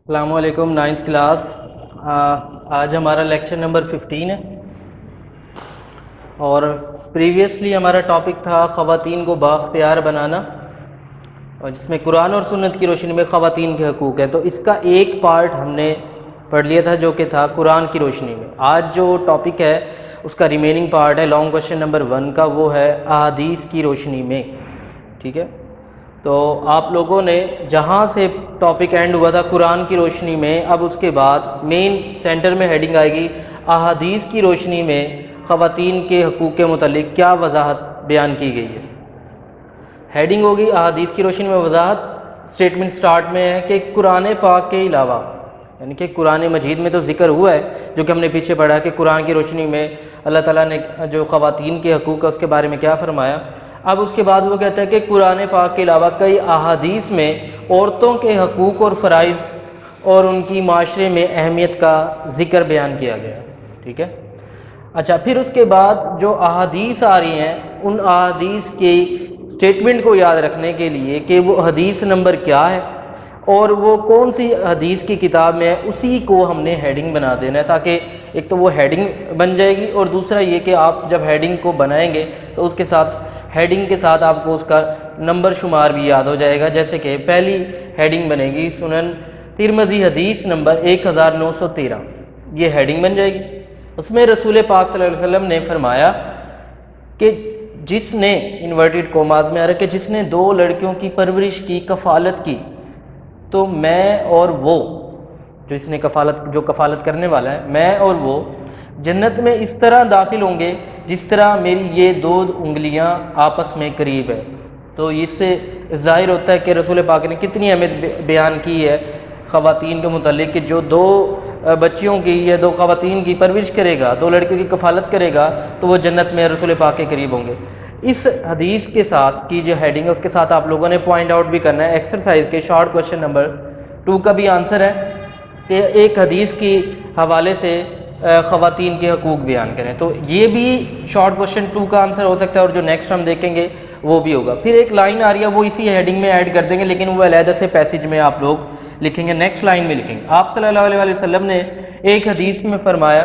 السلام علیکم، 9th class. آج ہمارا لیکچر نمبر 15 ہے اور پریویسلی ہمارا ٹاپک تھا خواتین کو بااختیار بنانا، اور جس میں قرآن اور سنت کی روشنی میں خواتین کے حقوق ہے۔ تو اس کا ایک پارٹ ہم نے پڑھ لیا تھا جو کہ تھا قرآن کی روشنی میں۔ آج جو ٹاپک ہے اس کا ریمیننگ پارٹ ہے لانگ کوشچن نمبر 1 کا، وہ ہے احادیث کی روشنی میں۔ ٹھیک ہے، تو آپ لوگوں نے جہاں سے ٹاپک اینڈ ہوا تھا قرآن کی روشنی میں، اب اس کے بعد مین سینٹر میں ہیڈنگ آئے گی احادیث کی روشنی میں خواتین کے حقوق کے متعلق کیا وضاحت بیان کی گئی ہے۔ ہیڈنگ ہوگی احادیث کی روشنی میں وضاحت۔ اسٹیٹمنٹ سٹارٹ میں ہے کہ قرآن پاک کے علاوہ، یعنی کہ قرآن مجید میں تو ذکر ہوا ہے جو کہ ہم نے پیچھے پڑھا کہ قرآن کی روشنی میں اللہ تعالیٰ نے جو خواتین کے حقوق ہے اس کے بارے میں کیا فرمایا۔ اب اس کے بعد وہ کہتا ہے کہ قرآن پاک کے علاوہ کئی احادیث میں عورتوں کے حقوق اور فرائض اور ان کی معاشرے میں اہمیت کا ذکر بیان کیا گیا۔ ٹھیک ہے، اچھا، پھر اس کے بعد جو احادیث آ رہی ہیں ان احادیث کی اسٹیٹمنٹ کو یاد رکھنے کے لیے کہ وہ حدیث نمبر کیا ہے اور وہ کون سی حدیث کی کتاب میں ہے، اسی کو ہم نے ہیڈنگ بنا دینا ہے، تاکہ ایک تو وہ ہیڈنگ بن جائے گی اور دوسرا یہ کہ آپ جب ہیڈنگ کو بنائیں گے تو اس کے ساتھ ہیڈنگ کے ساتھ آپ کو اس کا نمبر شمار بھی یاد ہو جائے گا۔ جیسے کہ پہلی ہیڈنگ بنے گی سنن ترمذی حدیث نمبر 1913، یہ ہیڈنگ بن جائے گی۔ اس میں رسول پاک صلی اللہ علیہ وسلم نے فرمایا کہ جس نے انورٹڈ کوماز میں آ رہا ہے کہ جس نے 2 لڑکیوں کی پرورش کی، کفالت کی، تو میں اور وہ جو اس نے کفالت کرنے والا ہے، میں اور وہ جنت میں اس طرح داخل ہوں گے جس طرح میری یہ 2 انگلیاں آپس میں قریب ہے۔ تو اس سے ظاہر ہوتا ہے کہ رسول پاک نے کتنی اہمیت بیان کی ہے خواتین کے متعلق کہ جو 2 بچیوں کی یا 2 خواتین کی پرورش کرے گا، 2 لڑکیوں کی کفالت کرے گا تو وہ جنت میں رسول پاک کے قریب ہوں گے۔ اس حدیث کے ساتھ کی جو ہیڈنگ ہے اس کے ساتھ آپ لوگوں نے پوائنٹ آؤٹ بھی کرنا ہے۔ ایکسرسائز کے شارٹ کوشچن نمبر 2 کا بھی آنسر ہے کہ ایک حدیث کی حوالے سے خواتین کے حقوق بیان کریں، تو یہ بھی شارٹ کوشچن 2 کا آنسر ہو سکتا ہے اور جو نیکسٹ ہم دیکھیں گے وہ بھی ہوگا۔ پھر ایک لائن آ رہی ہے وہ اسی ہیڈنگ میں ایڈ کر دیں گے، لیکن وہ علیحدہ سے پیسج میں آپ لوگ لکھیں گے، نیکسٹ لائن میں لکھیں گے۔ آپ صلی اللہ علیہ وسلم نے ایک حدیث میں فرمایا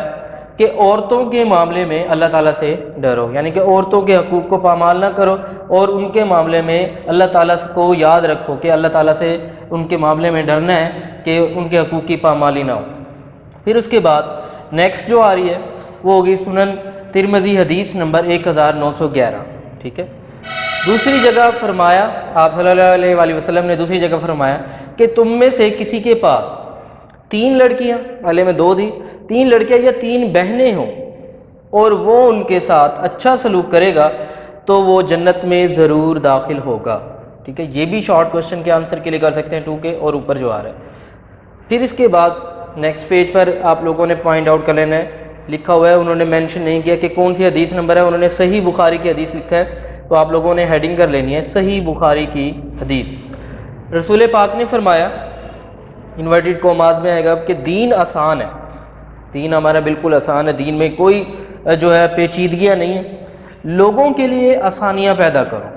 کہ عورتوں کے معاملے میں اللہ تعالیٰ سے ڈرو، یعنی کہ عورتوں کے حقوق کو پامال نہ کرو اور ان کے معاملے میں اللہ تعالیٰ کو یاد رکھو کہ اللہ تعالیٰ سے ان کے معاملے میں ڈرنا ہے کہ ان کے حقوق کی پامالی نہ ہو۔ پھر اس کے بعد نیکسٹ جو آ رہی ہے وہ ہوگی سنن ترمذی حدیث نمبر 1911۔ ٹھیک ہے، دوسری جگہ فرمایا آپ صلی اللہ علیہ وسلم نے دوسری جگہ فرمایا کہ تم میں سے کسی کے پاس 3 لڑکیاں، پہلے میں 2 دی، 3 لڑکیاں یا 3 بہنیں ہوں اور وہ ان کے ساتھ اچھا سلوک کرے گا تو وہ جنت میں ضرور داخل ہوگا۔ ٹھیک ہے، یہ بھی شارٹ کوشچن کے آنسر کے لیے کر سکتے ہیں 2 کے، اور اوپر جو آ رہا ہے۔ پھر اس کے بعد نیکسٹ پیج پر آپ لوگوں نے پوائنٹ آؤٹ کر لینا ہے، لکھا ہوا ہے، انہوں نے مینشن نہیں کیا کہ کون سی حدیث نمبر ہے، انہوں نے صحیح بخاری کی حدیث لکھا ہے، تو آپ لوگوں نے ہیڈنگ کر لینی ہے صحیح بخاری کی حدیث۔ رسول پاک نے فرمایا، انورٹڈ کوماز میں آئے گا، کہ دین آسان ہے، دین ہمارا بالکل آسان ہے، دین میں کوئی جو ہے پیچیدگیاں نہیں ہیں، لوگوں کے لیے آسانیاں پیدا کرو،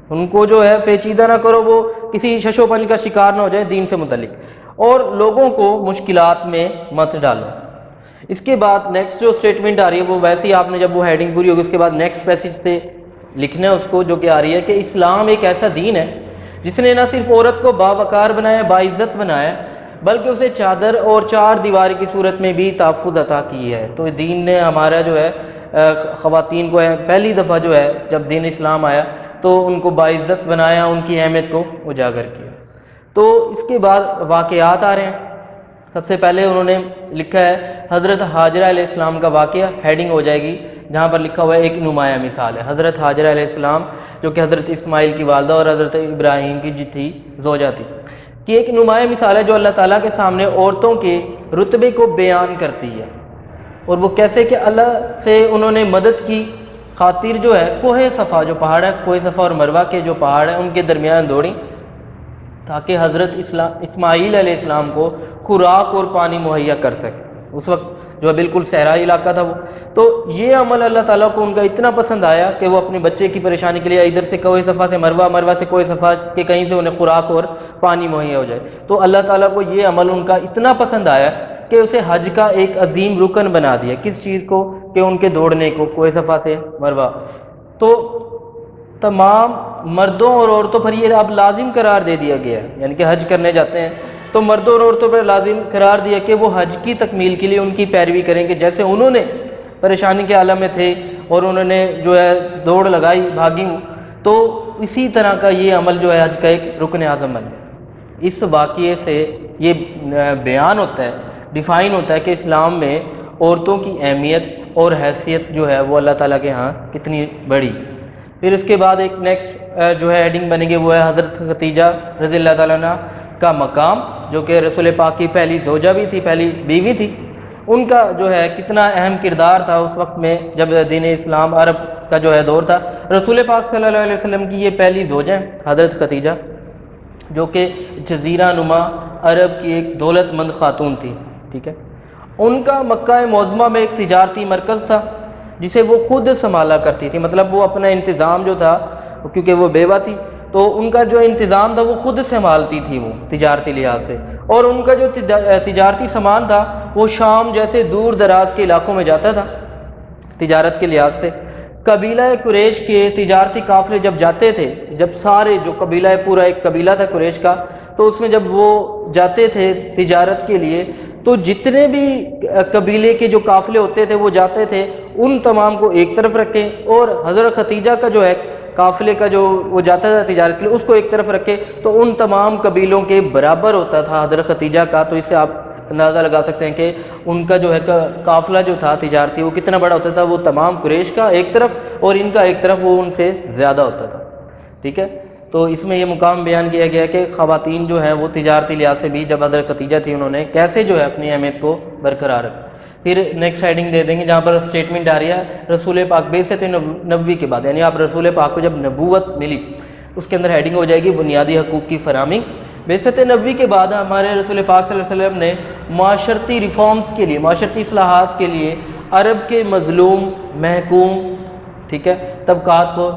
ان کو جو ہے پیچیدہ نہ کرو، وہ کسی شش و پنج کا شکار نہ ہو جائے دین سے متعلق، اور لوگوں کو مشکلات میں مت ڈالو۔ اس کے بعد نیکسٹ جو سٹیٹمنٹ آ رہی ہے وہ ویسے ہی آپ نے جب وہ ہیڈنگ پوری ہوگی اس کے بعد نیکسٹ پیسج سے لکھنا ہے اس کو، جو کہ آ رہی ہے کہ اسلام ایک ایسا دین ہے جس نے نہ صرف عورت کو باوقار بنایا، باعزت بنایا، بلکہ اسے چادر اور 4 دیواری کی صورت میں بھی تحفظ عطا کی ہے۔ تو دین نے ہمارا جو ہے خواتین کو پہلی دفعہ جو ہے جب دین اسلام آیا تو ان کو باعزت بنایا، ان کی اہمیت کو اجاگر کیا۔ تو اس کے بعد واقعات آ رہے ہیں۔ سب سے پہلے انہوں نے لکھا ہے حضرت حاجرہ علیہ السلام کا واقعہ، ہیڈنگ ہو جائے گی جہاں پر لکھا ہوا ہے ایک نمایاں مثال ہے، حضرت حاجرہ علیہ السلام جو کہ حضرت اسماعیل کی والدہ اور حضرت ابراہیم کی جو تھی زوجہ تھی، کہ ایک نمایاں مثال ہے جو اللہ تعالیٰ کے سامنے عورتوں کے رتبے کو بیان کرتی ہے، اور وہ کیسے کہ اللہ سے انہوں نے مدد کی خاطر جو ہے کوہ صفا، جو پہاڑ ہے کوہ صفا اور مروہ کے جو پہاڑ ہیں ان کے درمیان دوڑیں تاکہ حضرت اسماعیل علیہ السلام کو خوراک اور پانی مہیا کر سکے۔ اس وقت جو ہے بالکل صحرائی علاقہ تھا وہ. تو یہ عمل اللہ تعالیٰ کو ان کا اتنا پسند آیا کہ وہ اپنے بچے کی پریشانی کے لیے ادھر سے کوہ صفا سے مروہ، مروہ سے کوہ صفا کہ کہیں سے انہیں خوراک اور پانی مہیا ہو جائے. تو اللہ تعالیٰ کو یہ عمل ان کا اتنا پسند آیا کہ اسے حج کا ایک عظیم رکن بنا دیا. کس چیز کو؟ کہ ان کے دوڑنے کو کوہ صفا سے مروہ. تو تمام مردوں اور عورتوں پر یہ اب لازم قرار دے دیا گیا ہے، یعنی کہ حج کرنے جاتے ہیں تو مردوں اور عورتوں پر لازم قرار دیا کہ وہ حج کی تکمیل کے لیے ان کی پیروی کریں گے. جیسے انہوں نے پریشانی کے عالم میں تھے اور انہوں نے جو ہے دوڑ لگائی، بھاگی، تو اسی طرح کا یہ عمل جو ہے حج کا ایک رکن اعظم ہے. اس واقعے سے یہ بیان ہوتا ہے، ڈیفائن ہوتا ہے کہ اسلام میں عورتوں کی اہمیت اور حیثیت جو ہے وہ اللہ تعالیٰ کے ہاں کتنی بڑی. پھر اس کے بعد ایک نیکسٹ جو ہے ہیڈنگ بنے گی وہ ہے حضرت خدیجہ رضی اللہ تعالیٰ عنہ کا مقام، جو کہ رسول پاک کی پہلی زوجہ بھی تھی، پہلی بیوی تھی. ان کا جو ہے کتنا اہم کردار تھا اس وقت میں جب دین اسلام عرب کا جو ہے دور تھا. رسول پاک صلی اللہ علیہ وسلم کی یہ پہلی زوجہ ہیں حضرت خدیجہ، جو کہ جزیرہ نما عرب کی ایک دولت مند خاتون تھی. ٹھیک ہے. ان کا مکہ معظمہ میں ایک تجارتی مرکز تھا جسے وہ خود سنبھالا کرتی تھی. مطلب وہ اپنا انتظام جو تھا، کیونکہ وہ بیوہ تھی تو ان کا جو انتظام تھا وہ خود سنبھالتی تھی وہ تجارتی لحاظ سے. اور ان کا جو تجارتی سامان تھا وہ شام جیسے دور دراز کے علاقوں میں جاتا تھا تجارت کے لحاظ سے. قبیلہ قریش کے تجارتی قافلے جب جاتے تھے، جب سارے جو قبیلہ پورا ایک قبیلہ تھا قریش کا، تو اس میں جب وہ جاتے تھے تجارت کے لیے تو جتنے بھی قبیلے کے جو قافلے ہوتے تھے وہ جاتے تھے ان تمام کو ایک طرف رکھیں، اور حضرت خدیجہ کا جو ہے قافلے کا جو وہ جاتا تھا تجارت کے لیے اس کو ایک طرف رکھے تو ان تمام قبیلوں کے برابر ہوتا تھا حضرت خدیجہ کا. تو اس سے آپ اندازہ لگا سکتے ہیں کہ ان کا جو ہے قافلہ جو تھا تجارتی وہ کتنا بڑا ہوتا تھا. وہ تمام قریش کا ایک طرف اور ان کا ایک طرف، وہ ان سے زیادہ ہوتا تھا. ٹھیک ہے. تو اس میں یہ مقام بیان کیا گیا کہ خواتین جو ہیں وہ تجارتی لحاظ سے بھی جب حضرت خدیجہ تھی انہوں نے کیسے جو ہے اپنی اہمیت کو برقرار رکھا. پھر نیکسٹ ہیڈنگ دے دیں گے جہاں پر اسٹیٹمنٹ آ رہی ہے رسول پاک بعثت نبوی کے بعد، یعنی آپ رسول پاک کو جب نبوت ملی اس کے اندر ہیڈنگ ہو جائے گی بنیادی حقوق کی فراہمی. بعثت نبوی کے بعد ہمارے رسول پاک صلی اللہ علیہ وسلم نے معاشرتی ریفارمز کے لیے، معاشرتی اصلاحات کے لیے عرب کے مظلوم، محکوم، ٹھیک ہے، طبقات کو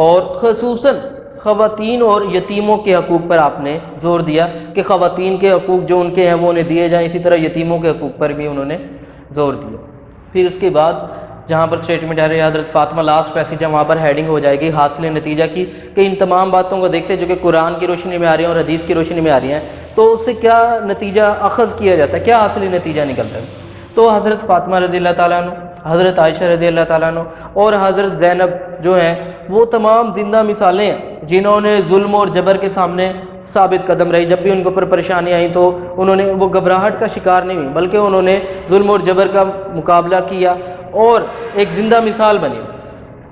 اور خصوصاً خواتین اور یتیموں کے حقوق پر آپ نے زور دیا کہ خواتین کے حقوق جو ان کے ہیں وہ انہیں دیے جائیں. اسی طرح یتیموں کے حقوق پر بھی انہوں نے زور دیا. پھر اس کے بعد جہاں پر اسٹیٹمنٹ آ رہی ہے حضرت فاطمہ لاسٹ پیسیج ہے وہاں پر ہیڈنگ ہو جائے گی حاصل نتیجہ کی، کہ ان تمام باتوں کو دیکھتے جو کہ قرآن کی روشنی میں آ رہی ہیں اور حدیث کی روشنی میں آ رہی ہیں تو اس سے کیا نتیجہ اخذ کیا جاتا ہے، کیا حاصل نتیجہ نکلتا ہے. تو حضرت فاطمہ رضی اللہ تعالیٰ عنہ، حضرت عائشہ رضی اللہ تعالیٰ عنہ اور حضرت زینب جو ہیں وہ تمام زندہ مثالیں ہیں جنہوں نے ظلم اور جبر کے سامنے ثابت قدم رہی. جب بھی ان کے اوپر پریشانی آئی تو انہوں نے وہ گھبراہٹ کا شکار نہیں ہوئی بلکہ انہوں نے ظلم اور جبر کا مقابلہ کیا اور ایک زندہ مثال بنی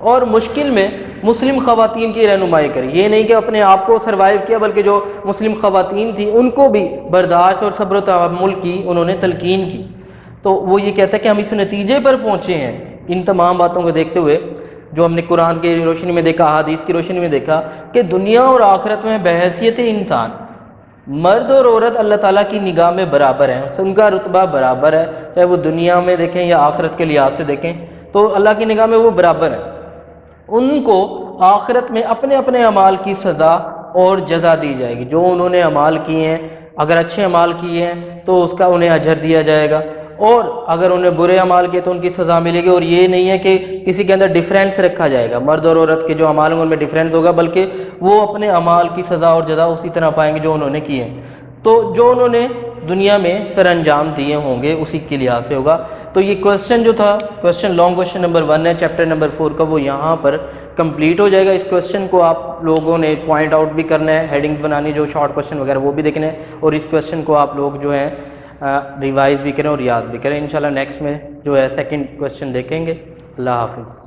اور مشکل میں مسلم خواتین کی رہنمائی کری. یہ نہیں کہ اپنے آپ کو سروائیو کیا بلکہ جو مسلم خواتین تھیں ان کو بھی برداشت اور صبر و تحمل کی انہوں نے تلقین کی. تو وہ یہ کہتا ہے کہ ہم اس نتیجے پر پہنچے ہیں ان تمام باتوں کو دیکھتے ہوئے جو ہم نے قرآن کی روشنی میں دیکھا، احادیث کی روشنی میں دیکھا، کہ دنیا اور آخرت میں بحیثیت انسان مرد اور عورت اللہ تعالیٰ کی نگاہ میں برابر ہیں، ان کا رتبہ برابر ہے، چاہے وہ دنیا میں دیکھیں یا آخرت کے لحاظ سے دیکھیں تو اللہ کی نگاہ میں وہ برابر ہیں. ان کو آخرت میں اپنے اپنے اعمال کی سزا اور جزا دی جائے گی. جو انہوں نے اعمال کیے ہیں، اگر اچھے اعمال کیے ہیں تو اس کا انہیں اجر دیا جائے گا، اور اگر انہیں برے اعمال کیے تو ان کی سزا ملے گی. اور یہ نہیں ہے کہ کسی کے اندر ڈیفرینس رکھا جائے گا، مرد اور عورت کے جو اعمال ہیں ان میں ڈیفرینس ہوگا، بلکہ وہ اپنے اعمال کی سزا اور جزا اسی طرح پائیں گے جو انہوں نے کیے ہیں. تو جو انہوں نے دنیا میں سر انجام دیے ہوں گے اسی کے لحاظ سے ہوگا. تو یہ کوشچن جو تھا، کوشچن لانگ کوشچن نمبر 1 ہے چیپٹر نمبر 4 کا، وہ یہاں پر کمپلیٹ ہو جائے گا. اس کوشچن کو آپ لوگوں نے پوائنٹ آؤٹ بھی کرنا ہے، ہیڈنگ بنانی جو شارٹ کوشچن وغیرہ وہ بھی دیکھنے ہیں، اور اس کوشچن کو آپ لوگ جو ہیں ریوائز بھی کریں اور یاد بھی کریں. انشاءاللہ نیکسٹ میں جو ہے سیکنڈ کوشچن دیکھیں گے. اللہ حافظ.